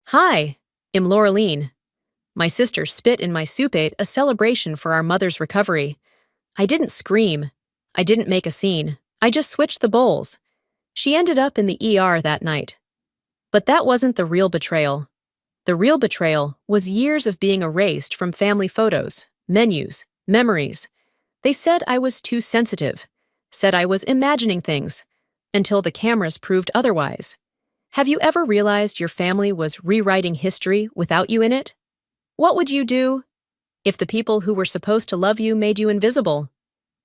Hi, I'm Laureline. My sister spit in my soup ate a celebration for our mother's recovery. I didn't scream. I didn't make a scene. I just switched the bowls. She ended up in the ER that night. But that wasn't the real betrayal. The real betrayal was years of being erased from family photos, menus, memories. They said I was too sensitive, said I was imagining things, until the cameras proved otherwise. Have you ever realized your family was rewriting history without you in it? What would you do if the people who were supposed to love you made you invisible?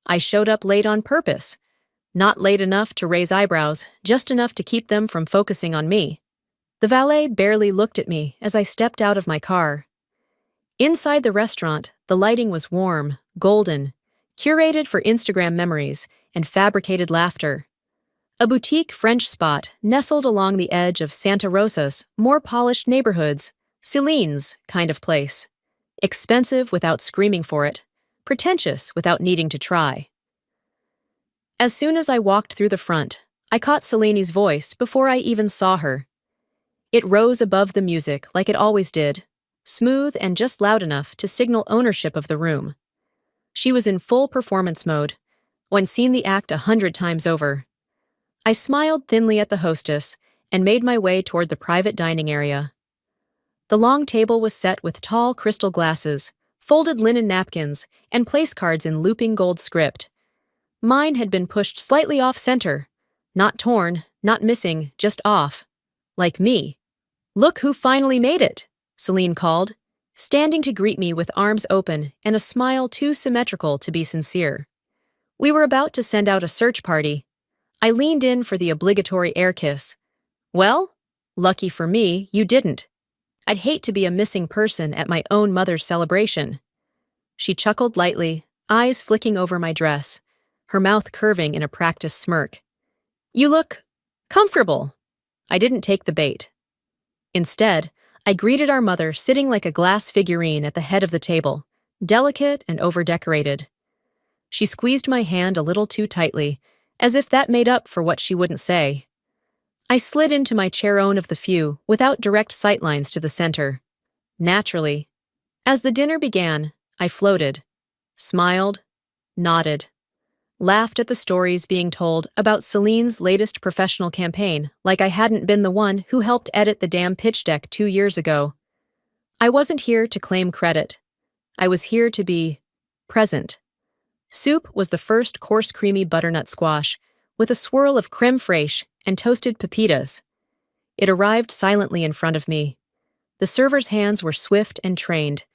I showed up late on purpose. Not late enough to raise eyebrows, just enough to keep them from focusing on me. The valet barely looked at me as I stepped out of my car. Inside the restaurant, the lighting was warm, golden, curated for Instagram memories and fabricated laughter. A boutique French spot nestled along the edge of Santa Rosa's more polished neighborhoods, Celine's kind of place. Expensive without screaming for it, pretentious without needing to try. As soon as I walked through the front, I caught Celine's voice before I even saw her. It rose above the music like it always did, smooth and just loud enough to signal ownership of the room. She was in full performance mode, when seen the act 100 times over. I smiled thinly at the hostess and made my way toward the private dining area. The long table was set with tall crystal glasses, folded linen napkins, and place cards in looping gold script. Mine had been pushed slightly off-center. Not torn, not missing, just off. Like me. "Look who finally made it," Celine called, standing to greet me with arms open and a smile too symmetrical to be sincere. We were about to send out a search party. I leaned in for the obligatory air kiss. "Well, lucky for me, you didn't. I'd hate to be a missing person at my own mother's celebration." She chuckled lightly, eyes flicking over my dress, her mouth curving in a practiced smirk. "You look comfortable." I didn't take the bait. Instead, I greeted our mother sitting like a glass figurine at the head of the table, delicate and over-decorated. She squeezed my hand a little too tightly, as if that made up for what she wouldn't say. I slid into my chair-own of the few without direct sightlines to the center. Naturally. As the dinner began, I floated, smiled, nodded, laughed at the stories being told about Celine's latest professional campaign like I hadn't been the one who helped edit the damn pitch deck 2 years ago. I wasn't here to claim credit. I was here to be present. Soup was the first coarse creamy butternut squash, with a swirl of creme fraiche and toasted pepitas. It arrived silently in front of me. The server's hands were swift and trained,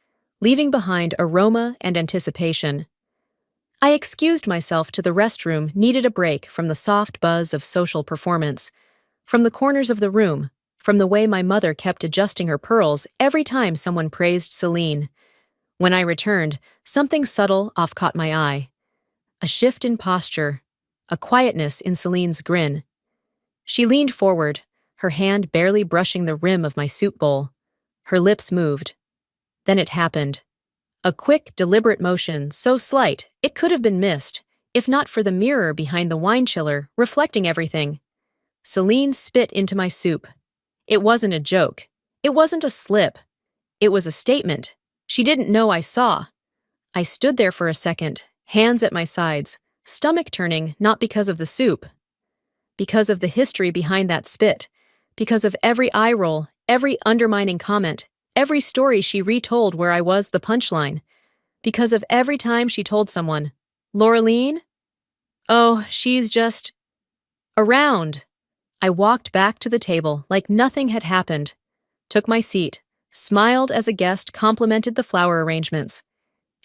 leaving behind aroma and anticipation. I excused myself to the restroom, needed a break from the soft buzz of social performance, from the corners of the room, from the way my mother kept adjusting her pearls every time someone praised Celine. When I returned, something subtle off-caught my eye. A shift in posture, a quietness in Celine's grin. She leaned forward, her hand barely brushing the rim of my soup bowl. Her lips moved. Then it happened. A quick, deliberate motion, so slight it could have been missed, if not for the mirror behind the wine chiller reflecting everything. Celine spit into my soup. It wasn't a joke. It wasn't a slip. It was a statement. She didn't know I saw. I stood there for a second, hands at my sides, stomach turning not because of the soup. Because of the history behind that spit. Because of every eye roll, every undermining comment, every story she retold where I was the punchline. Because of every time she told someone, "Laureline? Oh, she's just around." I walked back to the table like nothing had happened, took my seat, smiled as a guest complimented the flower arrangements.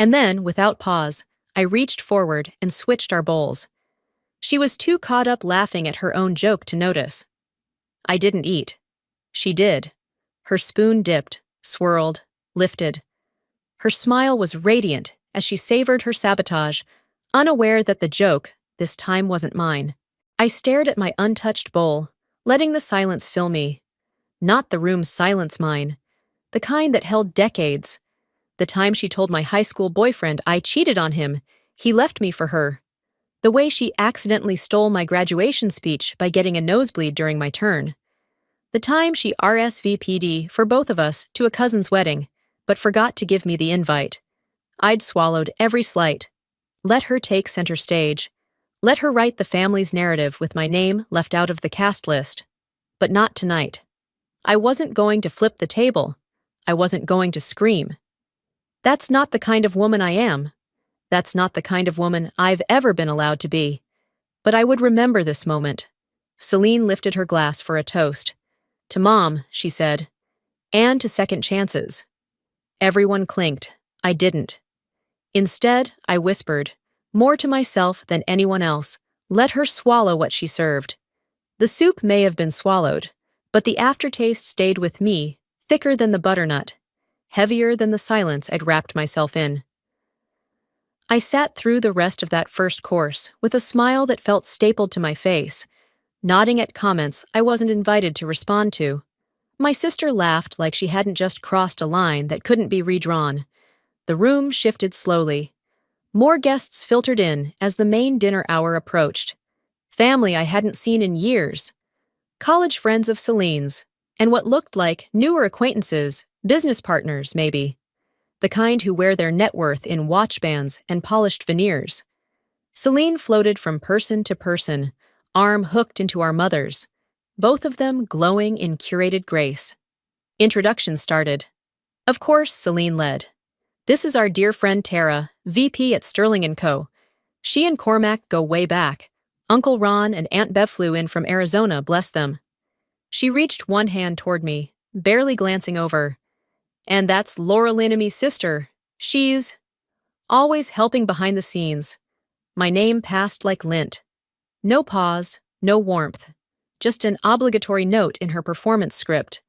And then, without pause, I reached forward and switched our bowls. She was too caught up laughing at her own joke to notice. I didn't eat. She did. Her spoon dipped, swirled, lifted. Her smile was radiant as she savored her sabotage, unaware that the joke, this time, wasn't mine. I stared at my untouched bowl, letting the silence fill me. Not the room's silence mine. The kind that held decades. The time she told my high school boyfriend I cheated on him, he left me for her. The way she accidentally stole my graduation speech by getting a nosebleed during my turn. The time she RSVP'd for both of us to a cousin's wedding, but forgot to give me the invite. I'd swallowed every slight. Let her take center stage. Let her write the family's narrative with my name left out of the cast list. But not tonight. I wasn't going to flip the table. I wasn't going to scream. That's not the kind of woman I am. That's not the kind of woman I've ever been allowed to be. But I would remember this moment. Celine lifted her glass for a toast. To Mom, she said, and to second chances. Everyone clinked. I didn't. Instead, I whispered, more to myself than anyone else, let her swallow what she served. The soup may have been swallowed, but the aftertaste stayed with me, thicker than the butternut, heavier than the silence I'd wrapped myself in. I sat through the rest of that first course with a smile that felt stapled to my face, nodding at comments I wasn't invited to respond to. My sister laughed like she hadn't just crossed a line that couldn't be redrawn. The room shifted slowly. More guests filtered in as the main dinner hour approached. Family I hadn't seen in years. College friends of Celine's, and what looked like newer acquaintances, business partners maybe. The kind who wear their net worth in watch bands and polished veneers. Celine floated from person to person, arm hooked into our mother's, both of them glowing in curated grace. Introductions started. Of course, Celine led. This is our dear friend Tara, VP at Sterling & Co. She and Cormac go way back. Uncle Ron and Aunt Bev flew in from Arizona, bless them. She reached one hand toward me, barely glancing over. And that's Laura Linnamy's sister. She's always helping behind the scenes. My name passed like lint. No pause, no warmth. Just an obligatory note in her performance script.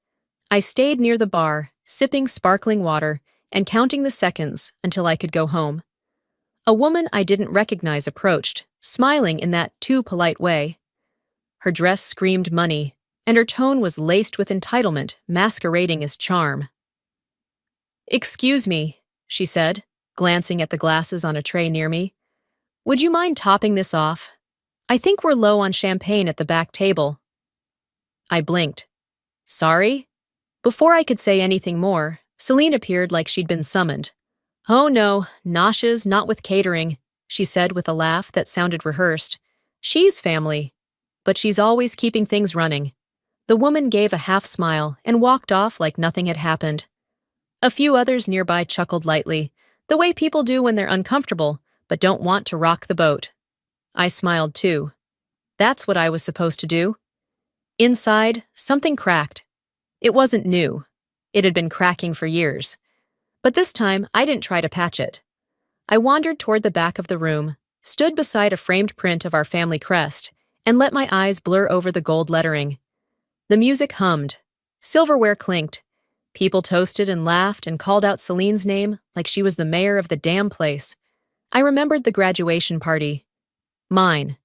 I stayed near the bar, sipping sparkling water and counting the seconds until I could go home. A woman I didn't recognize approached, smiling in that too polite way. Her dress screamed money, and her tone was laced with entitlement, masquerading as charm. "Excuse me," she said, glancing at the glasses on a tray near me. "Would you mind topping this off? I think we're low on champagne at the back table." I blinked. "Sorry?" Before I could say anything more, Celine appeared like she'd been summoned. "Oh no, noshes not with catering," she said with a laugh that sounded rehearsed. "She's family. But she's always keeping things running." The woman gave a half smile and walked off like nothing had happened. A few others nearby chuckled lightly, the way people do when they're uncomfortable but don't want to rock the boat. I smiled too. That's what I was supposed to do. Inside, something cracked. It wasn't new. It had been cracking for years. But this time, I didn't try to patch it. I wandered toward the back of the room, stood beside a framed print of our family crest, and let my eyes blur over the gold lettering. The music hummed. Silverware clinked. People toasted and laughed and called out Celine's name like she was the mayor of the damn place. I remembered the graduation party. Mine.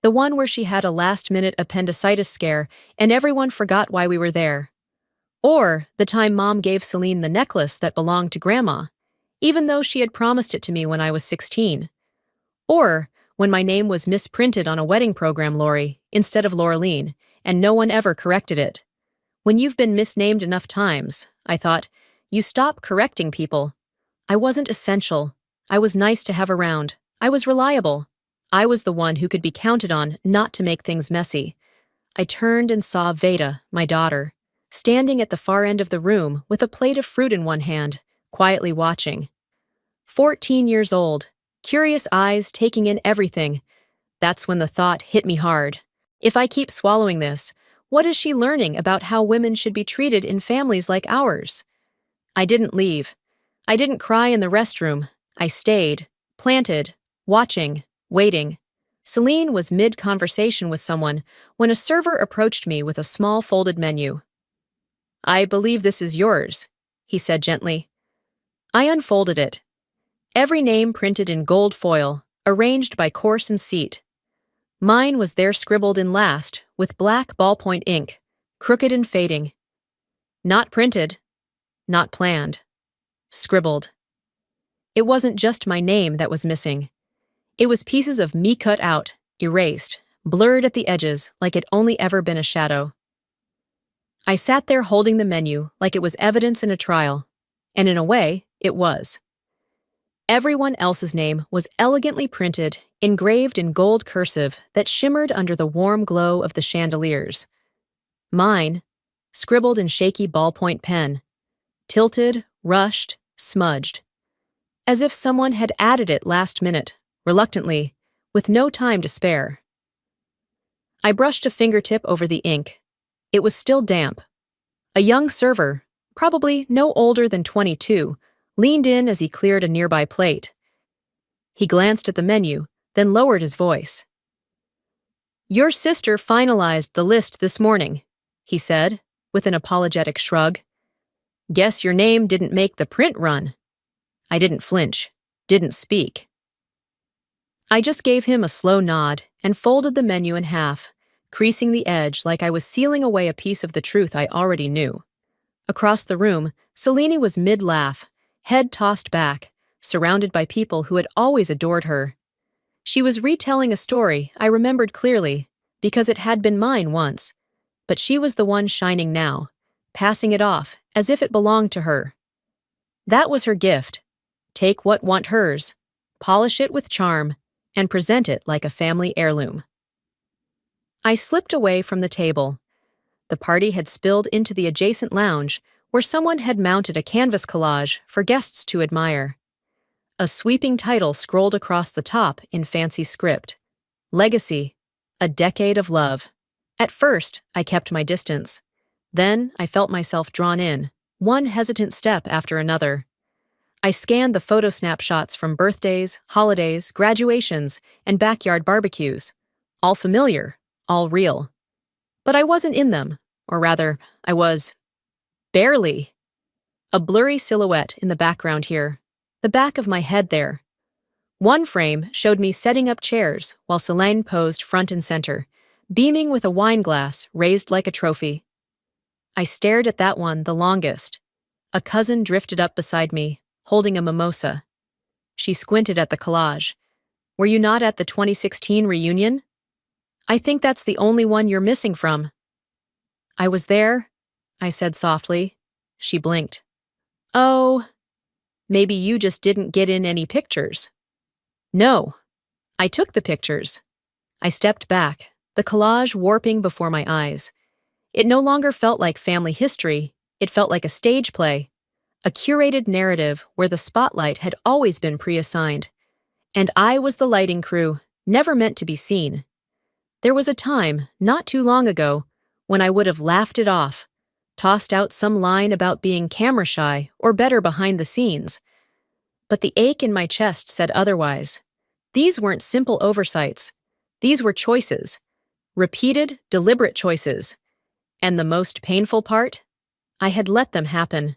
The one where she had a last-minute appendicitis scare and everyone forgot why we were there. Or the time Mom gave Celine the necklace that belonged to Grandma, even though she had promised it to me when I was 16. Or when my name was misprinted on a wedding program lorry instead of Laureline, and no one ever corrected it. When you've been misnamed enough times, I thought, you stop correcting people. I wasn't essential. I was nice to have around. I was reliable. I was the one who could be counted on not to make things messy. I turned and saw Veda, my daughter, standing at the far end of the room with a plate of fruit in one hand, quietly watching. 14 years old, curious eyes taking in everything. That's when the thought hit me hard. If I keep swallowing this, what is she learning about how women should be treated in families like ours? I didn't leave. I didn't cry in the restroom. I stayed, planted, watching, waiting. Celine was mid-conversation with someone when a server approached me with a small folded menu. "I believe this is yours," he said gently. I unfolded it. Every name printed in gold foil, arranged by course and seat. Mine was there scribbled in last, with black ballpoint ink, crooked and fading. Not printed, not planned. Scribbled. It wasn't just my name that was missing. It was pieces of me cut out, erased, blurred at the edges like it only ever been a shadow. I sat there holding the menu like it was evidence in a trial, and in a way, it was. Everyone else's name was elegantly printed, engraved in gold cursive that shimmered under the warm glow of the chandeliers. Mine, scribbled in shaky ballpoint pen, tilted, rushed, smudged. As if someone had added it last minute, reluctantly, with no time to spare. I brushed a fingertip over the ink. It was still damp. A young server, probably no older than 22, leaned in as he cleared a nearby plate. He glanced at the menu, then lowered his voice. "Your sister finalized the list this morning," he said, with an apologetic shrug. "Guess your name didn't make the print run." I didn't flinch, didn't speak. I just gave him a slow nod and folded the menu in half, creasing the edge like I was sealing away a piece of the truth I already knew. Across the room, Selene was mid-laugh, head tossed back, surrounded by people who had always adored her. She was retelling a story I remembered clearly, because it had been mine once, but she was the one shining now, passing it off as if it belonged to her. That was her gift. Take what want hers, polish it with charm, and present it like a family heirloom. I slipped away from the table. The party had spilled into the adjacent lounge, where someone had mounted a canvas collage for guests to admire. A sweeping title scrolled across the top in fancy script. Legacy, a decade of love. At first, I kept my distance. Then I felt myself drawn in, one hesitant step after another. I scanned the photo snapshots from birthdays, holidays, graduations, and backyard barbecues. All familiar, all real. But I wasn't in them, or rather, I was barely. A blurry silhouette in the background here, the back of my head there. One frame showed me setting up chairs while Selene posed front and center, beaming with a wine glass raised like a trophy. I stared at that one the longest. A cousin drifted up beside me, holding a mimosa. She squinted at the collage. "Were you not at the 2016 reunion?" "I think that's the only one you're missing from." "I was there," I said softly. She blinked. "Oh, maybe you just didn't get in any pictures." "No, I took the pictures." I stepped back, the collage warping before my eyes. It no longer felt like family history, it felt like a stage play. A curated narrative where the spotlight had always been pre-assigned. And I was the lighting crew, never meant to be seen. There was a time, not too long ago, when I would have laughed it off, tossed out some line about being camera shy or better behind the scenes. But the ache in my chest said otherwise. These weren't simple oversights. These were choices. Repeated, deliberate choices. And the most painful part? I had let them happen.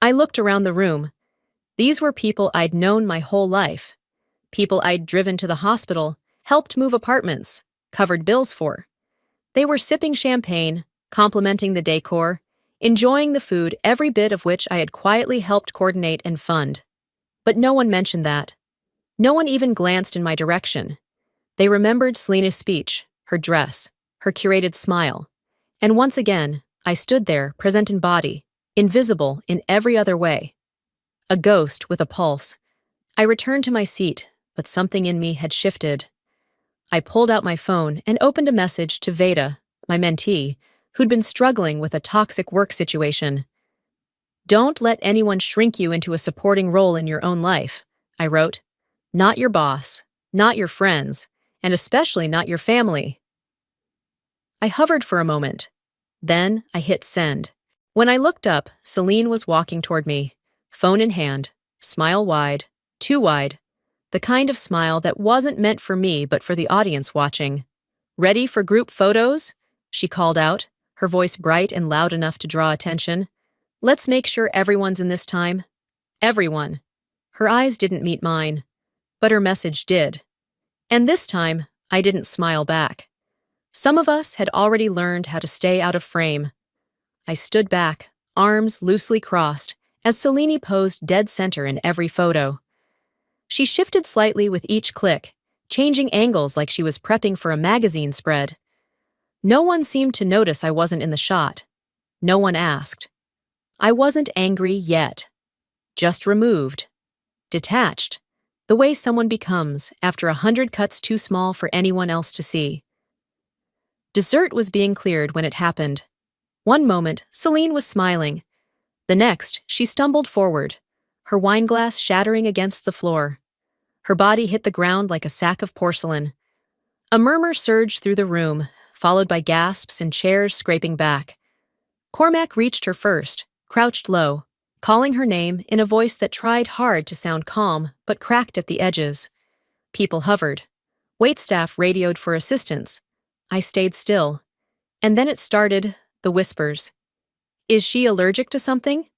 I looked around the room. These were people I'd known my whole life. People I'd driven to the hospital, helped move apartments, covered bills for. They were sipping champagne, complimenting the decor, enjoying the food, every bit of which I had quietly helped coordinate and fund. But no one mentioned that. No one even glanced in my direction. They remembered Selena's speech, her dress, her curated smile. And once again, I stood there, present in body, invisible in every other way. A ghost with a pulse. I returned to my seat, but something in me had shifted. I pulled out my phone and opened a message to Veda, my mentee, who'd been struggling with a toxic work situation. "Don't let anyone shrink you into a supporting role in your own life," I wrote. "Not your boss, not your friends, and especially not your family." I hovered for a moment. Then I hit send. When I looked up, Selene was walking toward me, phone in hand, smile wide, too wide, the kind of smile that wasn't meant for me but for the audience watching. "Ready for group photos?" she called out, her voice bright and loud enough to draw attention. "Let's make sure everyone's in this time." Everyone. Her eyes didn't meet mine, but her message did. And this time, I didn't smile back. Some of us had already learned how to stay out of frame. I stood back, arms loosely crossed, as Selene posed dead center in every photo. She shifted slightly with each click, changing angles like she was prepping for a magazine spread. No one seemed to notice I wasn't in the shot. No one asked. I wasn't angry yet. Just removed. Detached. The way someone becomes after 100 cuts too small for anyone else to see. Dessert was being cleared when it happened. One moment, Celine was smiling. The next, she stumbled forward, her wineglass shattering against the floor. Her body hit the ground like a sack of porcelain. A murmur surged through the room, followed by gasps and chairs scraping back. Cormac reached her first, crouched low, calling her name in a voice that tried hard to sound calm but cracked at the edges. People hovered. Waitstaff radioed for assistance. I stayed still. And then it started, the whispers. Is she allergic to something?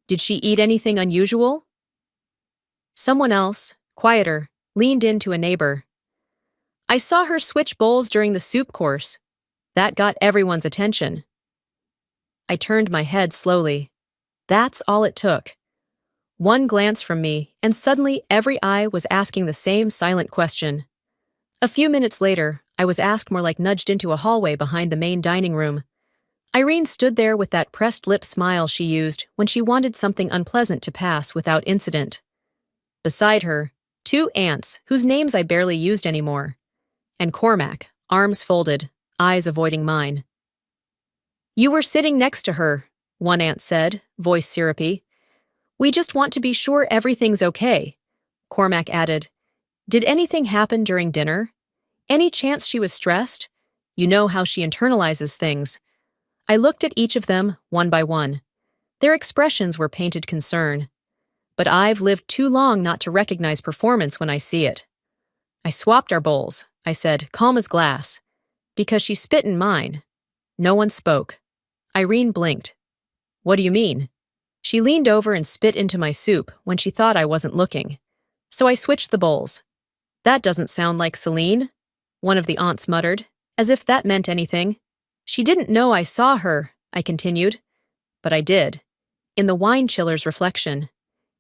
Did she eat anything unusual? Someone else, quieter, leaned in to a neighbor. I saw her switch bowls during the soup course. That got everyone's attention. I turned my head slowly. That's all it took. One glance from me, and suddenly every eye was asking the same silent question. A few minutes later, I was asked, more like nudged into a hallway behind the main dining room. Irene stood there with that pressed lip smile she used when she wanted something unpleasant to pass without incident. Beside her, two aunts, whose names I barely used anymore. And Cormac, arms folded, eyes avoiding mine. You were sitting next to her, one aunt said, voice syrupy. We just want to be sure everything's okay. Cormac added, Did anything happen during dinner? Any chance she was stressed? You know how she internalizes things. I looked at each of them, one by one. Their expressions were painted concern. But I've lived too long not to recognize performance when I see it. I swapped our bowls, I said, calm as glass. Because she spit in mine. No one spoke. Irene blinked. What do you mean? She leaned over and spit into my soup when she thought I wasn't looking. So I switched the bowls. That doesn't sound like Celine, one of the aunts muttered, as if that meant anything. She didn't know I saw her, I continued. But I did, in the wine chiller's reflection.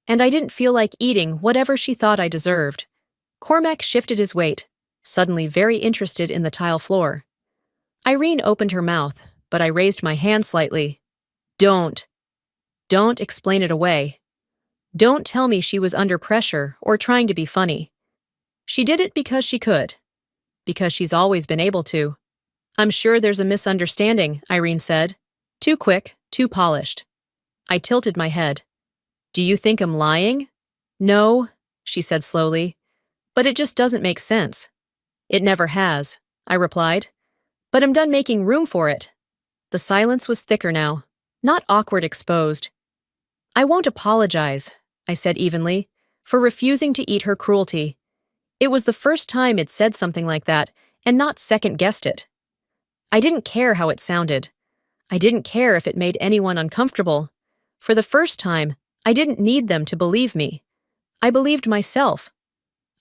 And I didn't feel like eating whatever she thought I deserved. Cormac shifted his weight, suddenly very interested in the tile floor. Irene opened her mouth, but I raised my hand slightly. Don't explain it away. Don't tell me she was under pressure or trying to be funny. She did it because she could. Because she's always been able to. I'm sure there's a misunderstanding, Irene said. Too quick, too polished. I tilted my head. Do you think I'm lying? No, she said slowly. But it just doesn't make sense. It never has, I replied. But I'm done making room for it. The silence was thicker now, not awkward exposed. I won't apologize, I said evenly, for refusing to eat her cruelty. It was the first time it said something like that, and not second-guessed it. I didn't care how it sounded. I didn't care if it made anyone uncomfortable. For the first time, I didn't need them to believe me. I believed myself.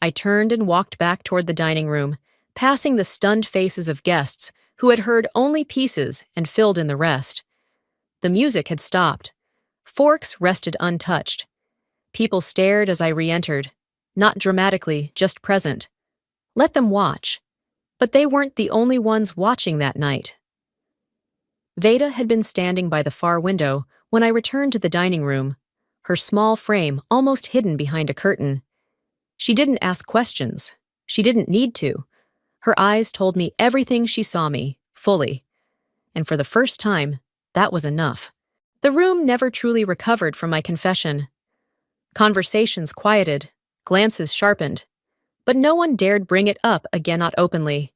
I turned and walked back toward the dining room, passing the stunned faces of guests who had heard only pieces and filled in the rest. The music had stopped. Forks rested untouched. People stared as I re-entered, not dramatically, just present. Let them watch. But they weren't the only ones watching that night. Veda had been standing by the far window when I returned to the dining room, her small frame almost hidden behind a curtain. She didn't ask questions. She didn't need to. Her eyes told me everything she saw me, fully. And for the first time, that was enough. The room never truly recovered from my confession. Conversations quieted, glances sharpened, but no one dared bring it up again, not openly.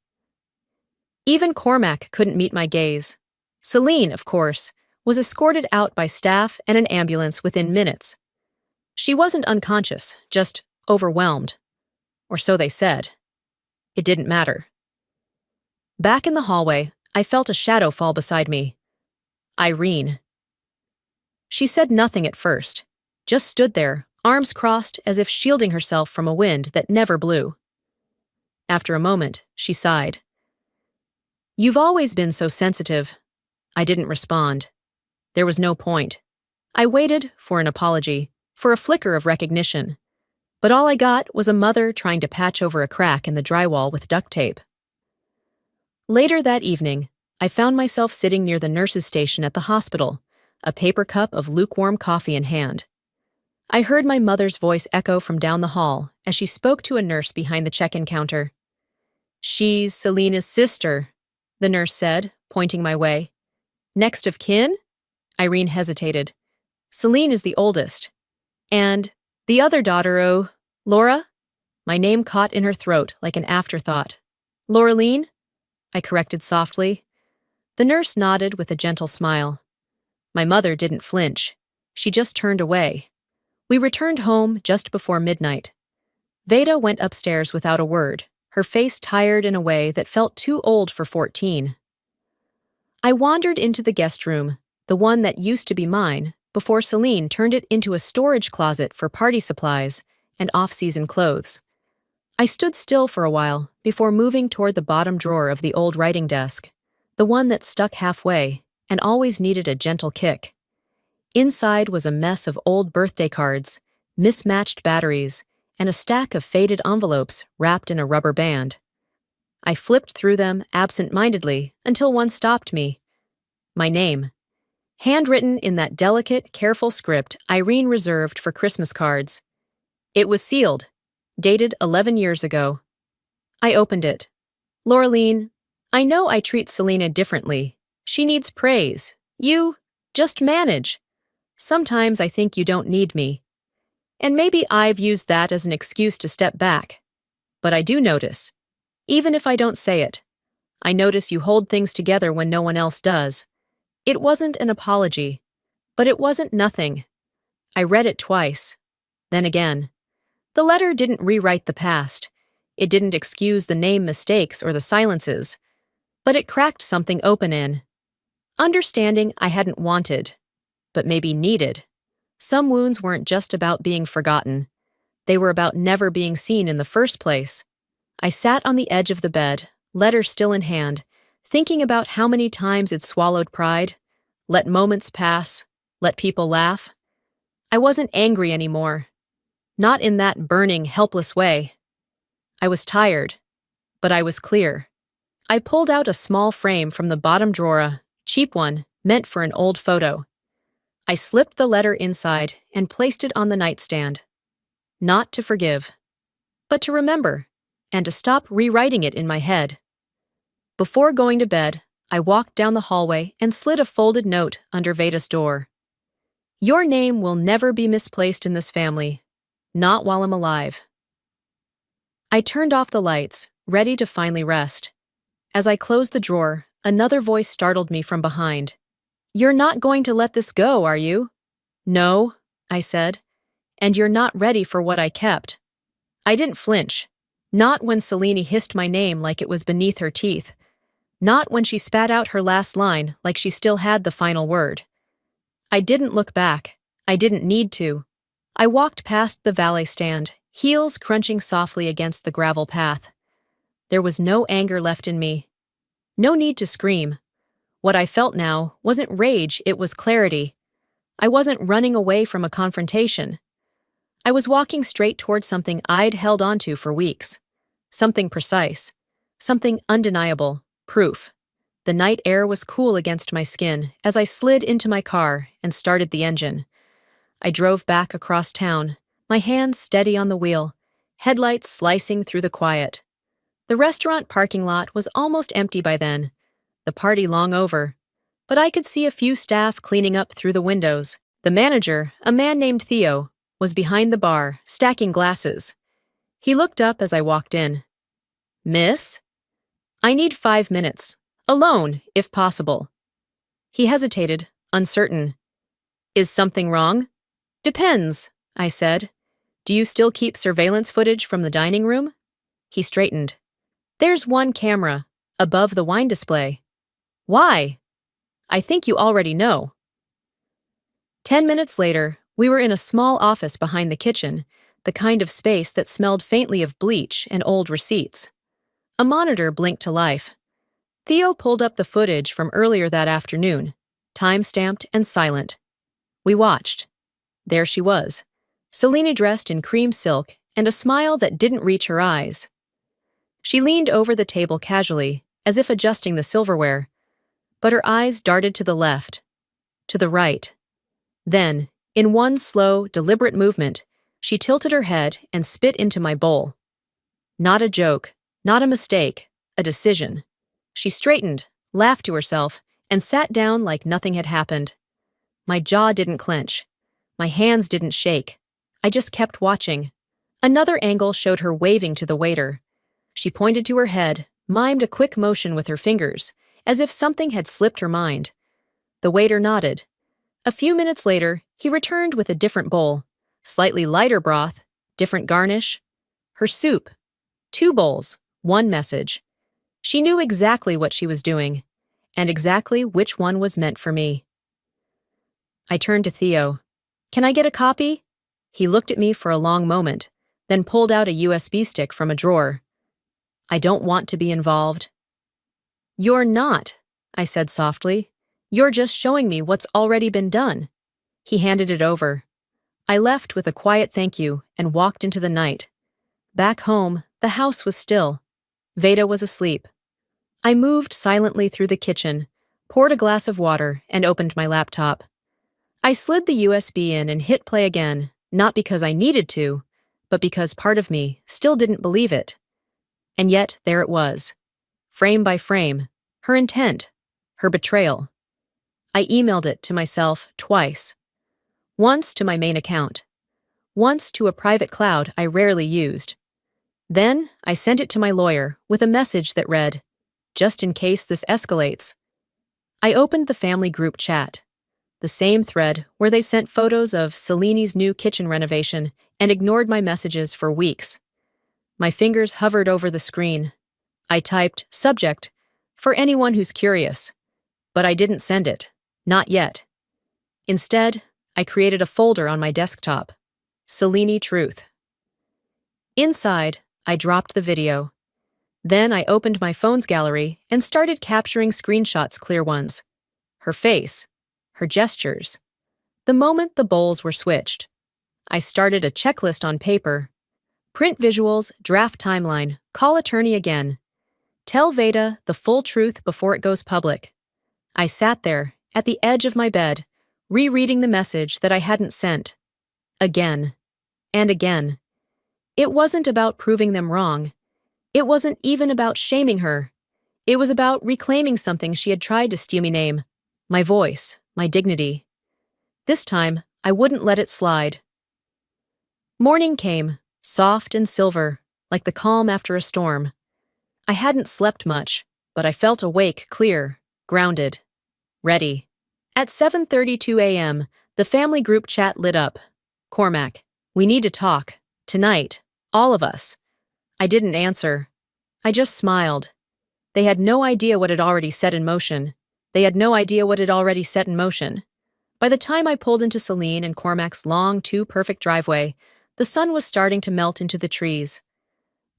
Even Cormac couldn't meet my gaze. Celine, of course, was escorted out by staff and an ambulance within minutes. She wasn't unconscious, just overwhelmed. Or so they said. It didn't matter. Back in the hallway, I felt a shadow fall beside me. Irene. She said nothing at first, just stood there, arms crossed as if shielding herself from a wind that never blew. After a moment, she sighed. You've always been so sensitive. I didn't respond. There was no point. I waited for an apology, for a flicker of recognition. But all I got was a mother trying to patch over a crack in the drywall with duct tape. Later that evening, I found myself sitting near the nurse's station at the hospital, a paper cup of lukewarm coffee in hand. I heard my mother's voice echo from down the hall as she spoke to a nurse behind the check-in counter. "She's Selena's sister," the nurse said, pointing my way. "Next of kin?" Irene hesitated. "Selene is the oldest. And the other daughter, oh, Laura?" My name caught in her throat like an afterthought. "Laureline?" I corrected softly. The nurse nodded with a gentle smile. My mother didn't flinch. She just turned away. We returned home just before midnight. Veda went upstairs without a word, her face tired in a way that felt too old for 14. I wandered into the guest room, the one that used to be mine, before Selene turned it into a storage closet for party supplies and off-season clothes. I stood still for a while before moving toward the bottom drawer of the old writing desk, the one that stuck halfway and always needed a gentle kick. Inside was a mess of old birthday cards, mismatched batteries, and a stack of faded envelopes wrapped in a rubber band. I flipped through them absent-mindedly until one stopped me. My name. Handwritten in that delicate, careful script Irene reserved for Christmas cards. It was sealed, dated 11 years ago. I opened it. "Laureline, I know I treat Selena differently. She needs praise. You just manage. Sometimes I think you don't need me. And maybe I've used that as an excuse to step back. But I do notice. Even if I don't say it, I notice you hold things together when no one else does. It wasn't an apology, but it wasn't nothing. I read it twice. Then again. The letter didn't rewrite the past. It didn't excuse the name mistakes or the silences. But it cracked something open in. Understanding I hadn't wanted, but maybe needed. Some wounds weren't just about being forgotten. They were about never being seen in the first place. I sat on the edge of the bed, letter still in hand, thinking about how many times it swallowed pride, let moments pass, let people laugh. I wasn't angry anymore. Not in that burning, helpless way. I was tired, but I was clear. I pulled out a small frame from the bottom drawer, cheap one, meant for an old photo. I slipped the letter inside and placed it on the nightstand. Not to forgive, but to remember, and to stop rewriting it in my head. Before going to bed, I walked down the hallway and slid a folded note under Veda's door. "Your name will never be misplaced in this family, not while I'm alive." I turned off the lights, ready to finally rest. As I closed the drawer, another voice startled me from behind. "You're not going to let this go, are you?" "No," I said. "And you're not ready for what I kept." I didn't flinch. Not when Selene hissed my name like it was beneath her teeth. Not when she spat out her last line like she still had the final word. I didn't look back. I didn't need to. I walked past the valet stand, heels crunching softly against the gravel path. There was no anger left in me. No need to scream. What I felt now wasn't rage, it was clarity. I wasn't running away from a confrontation. I was walking straight toward something I'd held onto for weeks. Something precise. Something undeniable. Proof. The night air was cool against my skin as I slid into my car and started the engine. I drove back across town, my hands steady on the wheel, headlights slicing through the quiet. The restaurant parking lot was almost empty by then, the party long over, but I could see a few staff cleaning up through the windows. The manager, a man named Theo, was behind the bar, stacking glasses. He looked up as I walked in. "Miss? I need 5 minutes. Alone, if possible." He hesitated, uncertain. "Is something wrong?" "Depends," I said. "Do you still keep surveillance footage from the dining room?" He straightened. "There's one camera, above the wine display." "Why?" "I think you already know." 10 minutes later, we were in a small office behind the kitchen, the kind of space that smelled faintly of bleach and old receipts. A monitor blinked to life. Theo pulled up the footage from earlier that afternoon, time-stamped and silent. We watched. There she was, Selena dressed in cream silk and a smile that didn't reach her eyes. She leaned over the table casually, as if adjusting the silverware. but her eyes darted to the left, to the right. Then, in one slow, deliberate movement, she tilted her head and spit into my bowl. Not a joke, not a mistake, a decision. She straightened, laughed to herself, and sat down like nothing had happened. My jaw didn't clench. My hands didn't shake. I just kept watching. Another angle showed her waving to the waiter. She pointed to her head, mimed a quick motion with her fingers, as if something had slipped her mind. The waiter nodded. A few minutes later, he returned with a different bowl, slightly lighter broth, different garnish. Her soup. 2 bowls, 1 message. She knew exactly what she was doing, and exactly which one was meant for me. I turned to Theo. "Can I get a copy?" He looked at me for a long moment, then pulled out a USB stick from a drawer. "I don't want to be involved." "You're not," I said softly. "You're just showing me what's already been done." He handed it over. I left with a quiet thank you and walked into the night. Back home, the house was still. Veda was asleep. I moved silently through the kitchen, poured a glass of water, and opened my laptop. I slid the USB in and hit play again, not because I needed to, but because part of me still didn't believe it. And yet, there it was. Frame by frame, her intent, her betrayal. I emailed it to myself twice. Once to my main account. Once to a private cloud I rarely used. Then, I sent it to my lawyer with a message that read, "Just in case this escalates." I opened the family group chat, the same thread where they sent photos of Selini's new kitchen renovation and ignored my messages for weeks. My fingers hovered over the screen. I typed, "Subject," for anyone who's curious. But I didn't send it. Not yet. Instead, I created a folder on my desktop. Selini Truth. Inside, I dropped the video. Then I opened my phone's gallery and started capturing screenshots, clear ones. Her face. Her gestures. The moment the bowls were switched. I started a checklist on paper. Print visuals, draft timeline, call attorney again. Tell Veda the full truth before it goes public. I sat there, at the edge of my bed, rereading the message that I hadn't sent. Again. And again. It wasn't about proving them wrong. It wasn't even about shaming her. It was about reclaiming something she had tried to steal me name. My voice, my dignity. This time, I wouldn't let it slide. Morning came, soft and silver, like the calm after a storm. I hadn't slept much, but I felt awake, clear, grounded, ready. At 7:32 a.m., the family group chat lit up. "Cormac, we need to talk. Tonight. All of us." I didn't answer. I just smiled. They had no idea what had already set in motion. They had no idea what had already set in motion. By the time I pulled into Celine and Cormac's long, too-perfect driveway, the sun was starting to melt into the trees.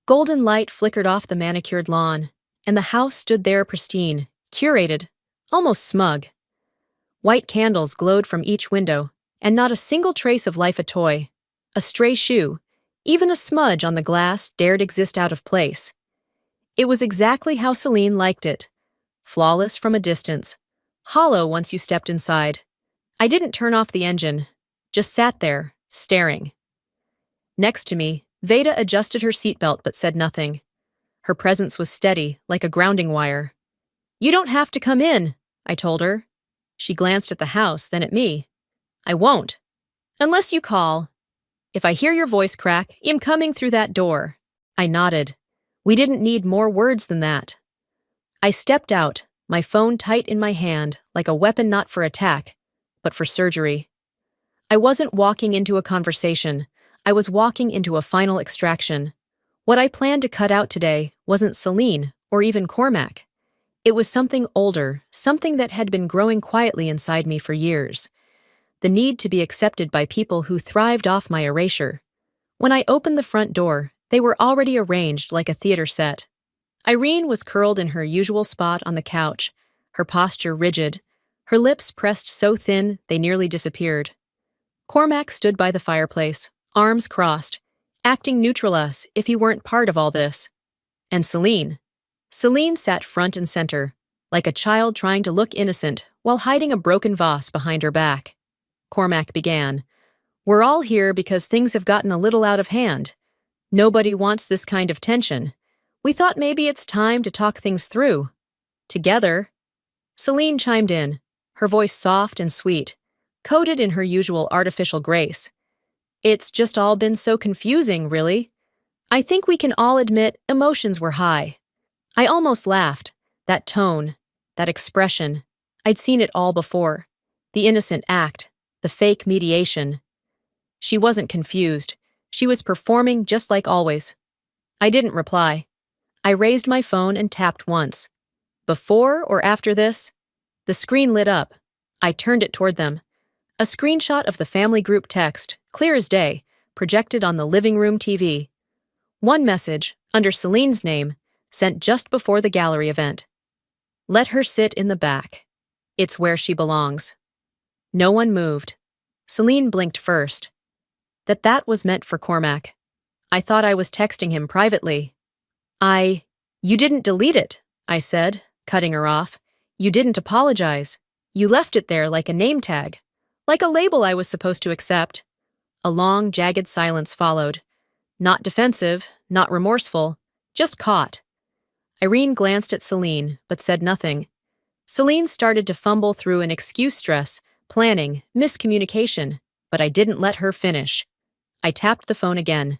Golden light flickered off the manicured lawn, and the house stood there pristine, curated, almost smug. White candles glowed from each window, and not a single trace of life a toy, a stray shoe, even a smudge on the glass dared exist out of place. It was exactly how Celine liked it. Flawless from a distance, hollow once you stepped inside. I didn't turn off the engine, just sat there, staring. Next to me, Veda adjusted her seatbelt but said nothing. Her presence was steady, like a grounding wire. "You don't have to come in," I told her. She glanced at the house, then at me. "I won't. Unless you call. If I hear your voice crack, I'm coming through that door." I nodded. We didn't need more words than that. I stepped out, my phone tight in my hand, like a weapon not for attack, but for surgery. I wasn't walking into a conversation. I was walking into a final extraction. What I planned to cut out today wasn't Celine or even Cormac. It was something older, something that had been growing quietly inside me for years. The need to be accepted by people who thrived off my erasure. When I opened the front door, they were already arranged like a theater set. Irene was curled in her usual spot on the couch, her posture rigid, her lips pressed so thin they nearly disappeared. Cormac stood by the fireplace, arms crossed, acting neutral as if he weren't part of all this. And Celine. Celine sat front and center, like a child trying to look innocent while hiding a broken vase behind her back. Cormac began. We're all here because things have gotten a little out of hand. Nobody wants this kind of tension. We thought maybe it's time to talk things through. Together. Celine chimed in, her voice soft and sweet, coated in her usual artificial grace. It's just all been so confusing, really. I think we can all admit emotions were high. I almost laughed. That tone, that expression. I'd seen it all before. The innocent act, the fake mediation. She wasn't confused. She was performing just like always. I didn't reply. I raised my phone and tapped once. Before or after this? The screen lit up. I turned it toward them. A screenshot of the family group text, clear as day, projected on the living room TV. One message, under Celine's name, sent just before the gallery event. Let her sit in the back. It's where she belongs. No one moved. Celine blinked first. That was meant for Cormac. I thought I was texting him privately. You didn't delete it, I said, cutting her off. You didn't apologize. You left it there like a name tag, like a label I was supposed to accept. A long, jagged silence followed. Not defensive, not remorseful, just caught. Irene glanced at Celine, but said nothing. Celine started to fumble through an excuse stress, planning, miscommunication, but I didn't let her finish. I tapped the phone again.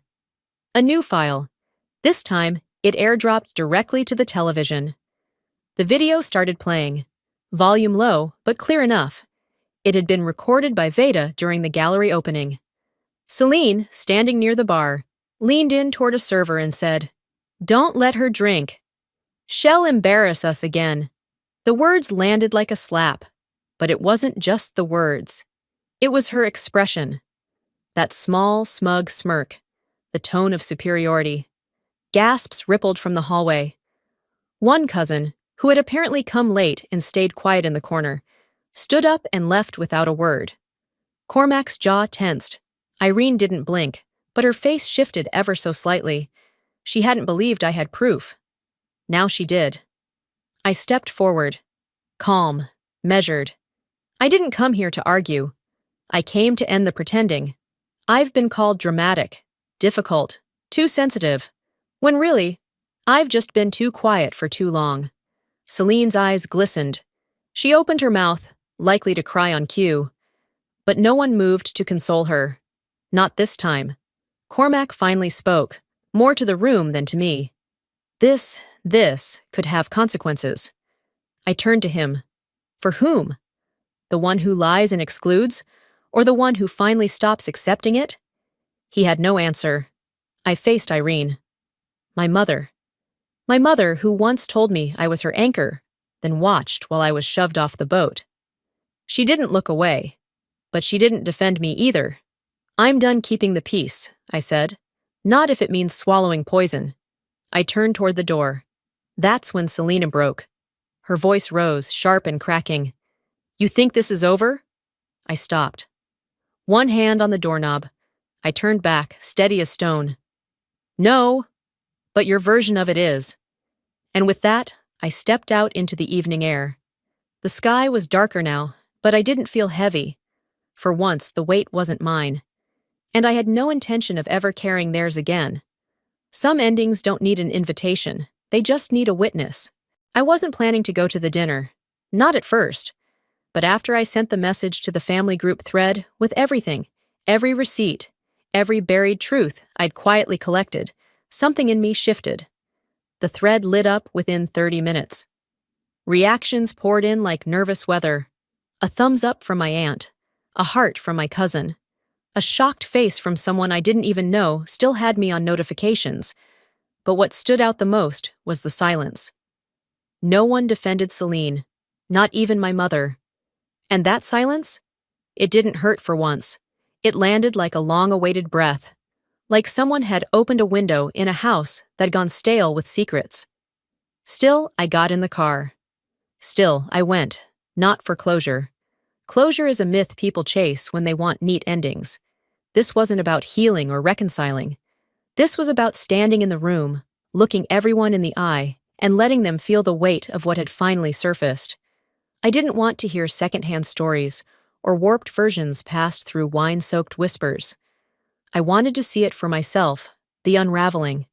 A new file. This time, it airdropped directly to the television. The video started playing. Volume low, but clear enough. It had been recorded by Veda during the gallery opening. Celine, standing near the bar, leaned in toward a server and said, "Don't let her drink. She'll embarrass us again." The words landed like a slap, but it wasn't just the words. It was her expression. That small, smug smirk, the tone of superiority. Gasps rippled from the hallway. One cousin, who had apparently come late and stayed quiet in the corner, stood up and left without a word. Cormac's jaw tensed. Irene didn't blink, but her face shifted ever so slightly. She hadn't believed I had proof. Now she did. I stepped forward. Calm, measured. I didn't come here to argue. I came to end the pretending. I've been called dramatic, difficult, too sensitive, when really, I've just been too quiet for too long. Celine's eyes glistened. She opened her mouth, likely to cry on cue. But no one moved to console her. Not this time. Cormac finally spoke, more to the room than to me. This could have consequences. I turned to him. For whom? The one who lies and excludes, or the one who finally stops accepting it? He had no answer. I faced Irene. My mother. My mother, who once told me I was her anchor, then watched while I was shoved off the boat. She didn't look away, but she didn't defend me either. I'm done keeping the peace, I said. Not if it means swallowing poison. I turned toward the door. That's when Selena broke. Her voice rose, sharp and cracking. You think this is over? I stopped. One hand on the doorknob. I turned back, steady as stone. No, but your version of it is. And with that, I stepped out into the evening air. The sky was darker now, but I didn't feel heavy. For once, the weight wasn't mine. And I had no intention of ever carrying theirs again. Some endings don't need an invitation. They just need a witness. I wasn't planning to go to the dinner. Not at first. But after I sent the message to the family group thread with everything, every receipt, every buried truth I'd quietly collected, something in me shifted. The thread lit up within 30 minutes. Reactions poured in like nervous weather. A thumbs up from my aunt, a heart from my cousin. A shocked face from someone I didn't even know still had me on notifications. But what stood out the most was the silence. No one defended Celine, not even my mother. And that silence? It didn't hurt for once. It landed like a long-awaited breath, like someone had opened a window in a house that'd gone stale with secrets. Still, I got in the car. Still, I went, not for closure. Closure is a myth people chase when they want neat endings. This wasn't about healing or reconciling. This was about standing in the room, looking everyone in the eye, and letting them feel the weight of what had finally surfaced. I didn't want to hear secondhand stories or warped versions passed through wine-soaked whispers. I wanted to see it for myself, the unraveling.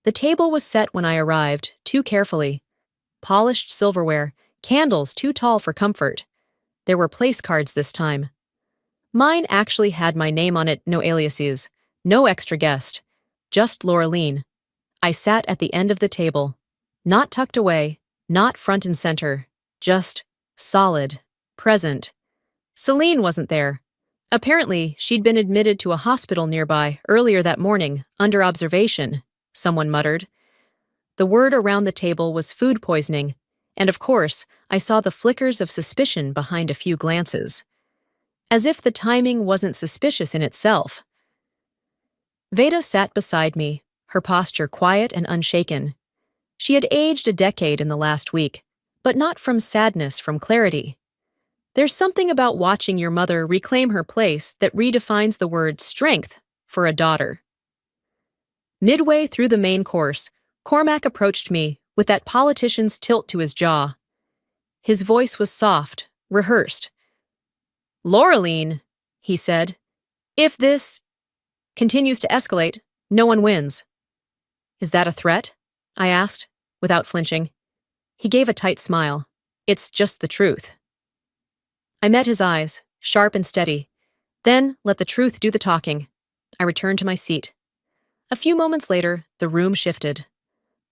The table was set when I arrived, too carefully. Polished silverware, candles too tall for comfort. There were place cards this time. Mine actually had my name on it, no aliases, no extra guest. Just Laureline. I sat at the end of the table. Not tucked away, not front and center. Just solid, present. Celine wasn't there. Apparently, she'd been admitted to a hospital nearby earlier that morning, under observation, someone muttered. The word around the table was food poisoning, and of course, I saw the flickers of suspicion behind a few glances. As if the timing wasn't suspicious in itself. Veda sat beside me, her posture quiet and unshaken. She had aged a decade in the last week, but not from sadness, from clarity. There's something about watching your mother reclaim her place that redefines the word strength for a daughter. Midway through the main course, Cormac approached me with that politician's tilt to his jaw. His voice was soft, rehearsed. "Laureline," he said, "if this continues to escalate, no one wins." "Is that a threat?" I asked, without flinching. He gave a tight smile. "It's just the truth." I met his eyes, sharp and steady. Then let the truth do the talking. I returned to my seat. A few moments later, the room shifted.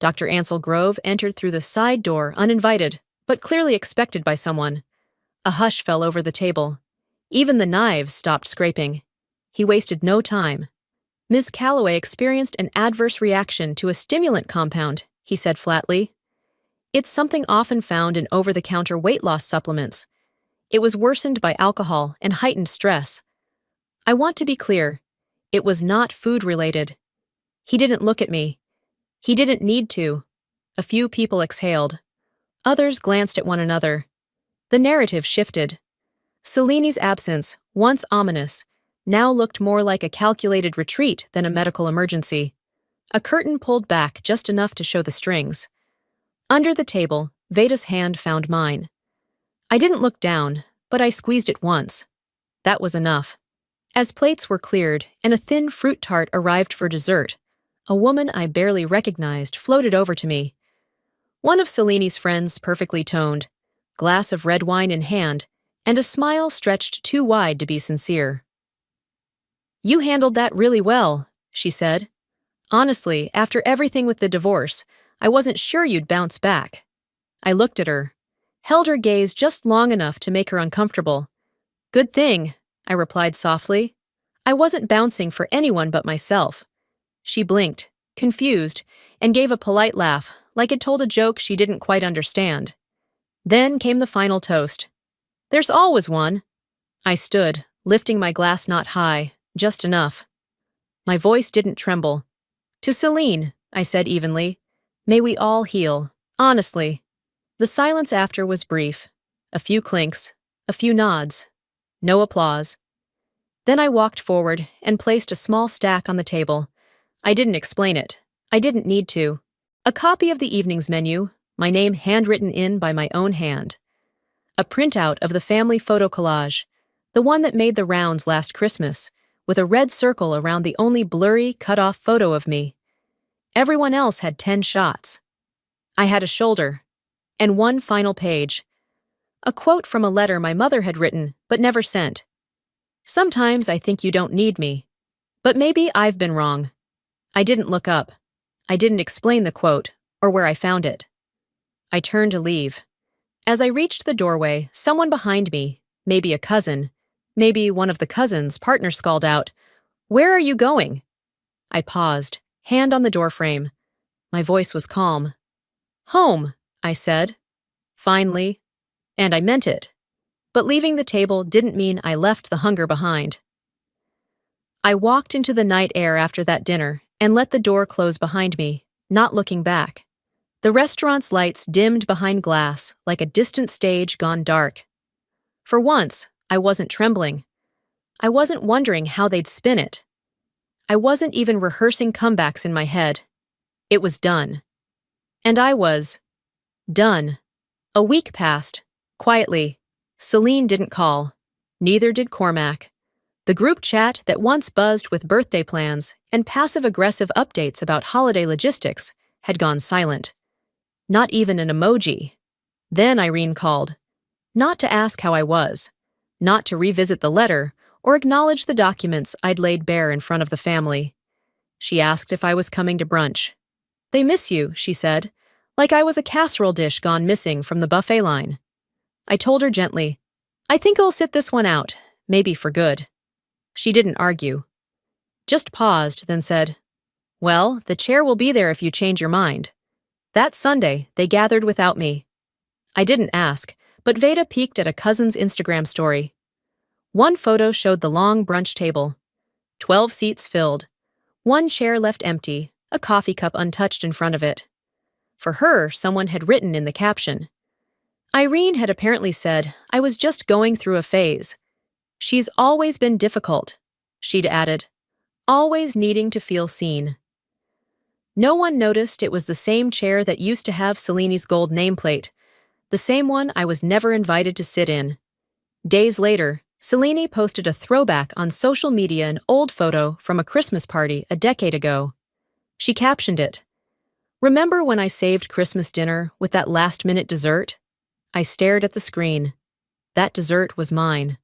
Dr. Ansel Grove entered through the side door uninvited, but clearly expected by someone. A hush fell over the table. Even the knives stopped scraping. He wasted no time. "Ms. Calloway experienced an adverse reaction to a stimulant compound," he said flatly. "It's something often found in over-the-counter weight loss supplements. It was worsened by alcohol and heightened stress. I want to be clear. It was not food-related." He didn't look at me. He didn't need to. A few people exhaled. Others glanced at one another. The narrative shifted. Celine's absence, once ominous, now looked more like a calculated retreat than a medical emergency. A curtain pulled back just enough to show the strings. Under the table, Veda's hand found mine. I didn't look down, but I squeezed it once. That was enough. As plates were cleared and a thin fruit tart arrived for dessert, a woman I barely recognized floated over to me. One of Celine's friends, perfectly toned, glass of red wine in hand, and a smile stretched too wide to be sincere. "You handled that really well," she said. "Honestly, after everything with the divorce, I wasn't sure you'd bounce back." I looked at her, held her gaze just long enough to make her uncomfortable. "Good thing," I replied softly. "I wasn't bouncing for anyone but myself." She blinked, confused, and gave a polite laugh, like it told a joke she didn't quite understand. Then came the final toast. "There's always one." I stood, lifting my glass not high, just enough. My voice didn't tremble. "To Celine," I said evenly. "May we all heal, honestly." The silence after was brief. A few clinks, a few nods. No applause. Then I walked forward and placed a small stack on the table. I didn't explain it. I didn't need to. A copy of the evening's menu, my name handwritten in by my own hand. A printout of the family photo collage, the one that made the rounds last Christmas, with a red circle around the only blurry, cut-off photo of me. Everyone else had 10 shots. I had a shoulder. And one final page. A quote from a letter my mother had written, but never sent. "Sometimes I think you don't need me. But maybe I've been wrong." I didn't look up. I didn't explain the quote, or where I found it. I turned to leave. As I reached the doorway, someone behind me, maybe a cousin, maybe one of the cousins' partner, called out, "Where are you going?" I paused, hand on the doorframe. My voice was calm. "Home," I said. Finally. And I meant it. But leaving the table didn't mean I left the hunger behind. I walked into the night air after that dinner and let the door close behind me, not looking back. The restaurant's lights dimmed behind glass like a distant stage gone dark. For once, I wasn't trembling. I wasn't wondering how they'd spin it. I wasn't even rehearsing comebacks in my head. It was done. And I was done. A week passed. Quietly. Celine didn't call. Neither did Cormac. The group chat that once buzzed with birthday plans and passive-aggressive updates about holiday logistics had gone silent. Not even an emoji. Then Irene called. Not to ask how I was. Not to revisit the letter or acknowledge the documents I'd laid bare in front of the family. She asked if I was coming to brunch. "They miss you," she said, like I was a casserole dish gone missing from the buffet line. I told her gently, "I think I'll sit this one out, maybe for good." She didn't argue. Just paused, then said, "Well, the chair will be there if you change your mind." That Sunday, they gathered without me. I didn't ask, but Veda peeked at a cousin's Instagram story. One photo showed the long brunch table. 12 seats filled. One chair left empty, a coffee cup untouched in front of it. For her, someone had written in the caption. Irene had apparently said, I was just going through a phase. She's always been difficult, she'd added, always needing to feel seen. No one noticed it was the same chair that used to have Celine's gold nameplate, the same one I was never invited to sit in. Days later, Celine posted a throwback on social media, an old photo from a Christmas party a decade ago. She captioned it, "Remember when I saved Christmas dinner with that last-minute dessert?" I stared at the screen. That dessert was mine.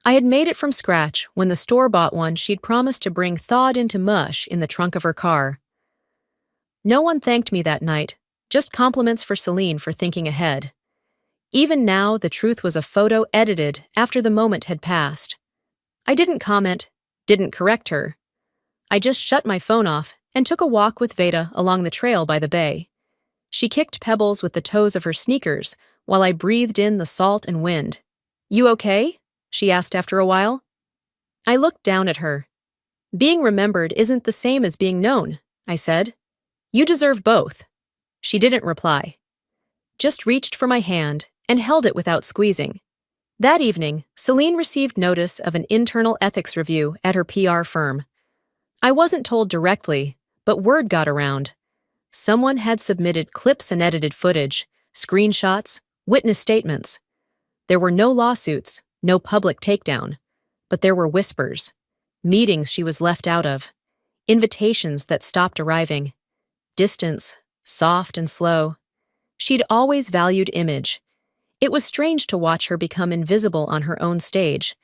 I had made it from scratch when the store bought one she'd promised to bring thawed into mush in the trunk of her car. No one thanked me that night, just compliments for Celine for thinking ahead. Even now, the truth was a photo edited after the moment had passed. I didn't comment, didn't correct her. I just shut my phone off and took a walk with Veda along the trail by the bay. She kicked pebbles with the toes of her sneakers while I breathed in the salt and wind. "You okay?" she asked after a while. I looked down at her. "Being remembered isn't the same as being known," I said. "You deserve both." She didn't reply. Just reached for my hand and held it without squeezing. That evening, Celine received notice of an internal ethics review at her PR firm. I wasn't told directly, but word got around. Someone had submitted clips and edited footage, screenshots, witness statements. There were no lawsuits, no public takedown, but there were whispers, meetings she was left out of, invitations that stopped arriving, distance, soft and slow. She'd always valued image. It was strange to watch her become invisible on her own stage.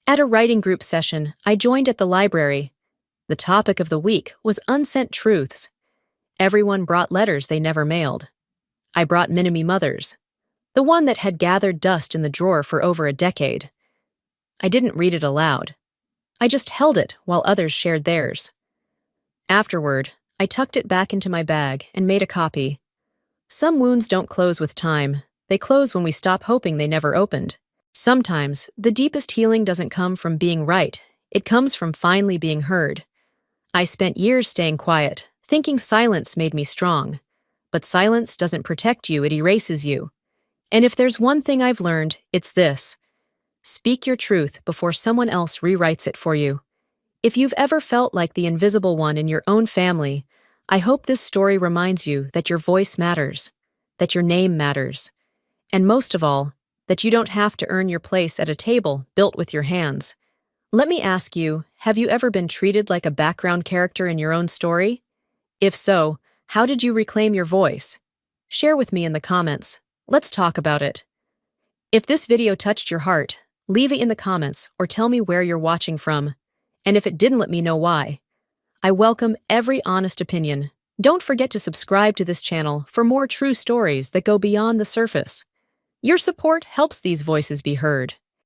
At a writing group session I joined at the library, the topic of the week was unsent truths. Everyone brought letters they never mailed. I brought Minimi Mothers, the one that had gathered dust in the drawer for over a decade. I didn't read it aloud. I just held it while others shared theirs. Afterward, I tucked it back into my bag and made a copy. Some wounds don't close with time. They close when we stop hoping they never opened. Sometimes, the deepest healing doesn't come from being right. It comes from finally being heard. I spent years staying quiet, thinking silence made me strong. But silence doesn't protect you, it erases you. And if there's one thing I've learned, it's this. Speak your truth before someone else rewrites it for you. If you've ever felt like the invisible one in your own family, I hope this story reminds you that your voice matters, that your name matters, and most of all, that you don't have to earn your place at a table built with your hands. Let me ask you, have you ever been treated like a background character in your own story? If so, how did you reclaim your voice? Share with me in the comments. Let's talk about it. If this video touched your heart, leave it in the comments or tell me where you're watching from. And if it didn't, let me know why. I welcome every honest opinion. Don't forget to subscribe to this channel for more true stories that go beyond the surface. Your support helps these voices be heard.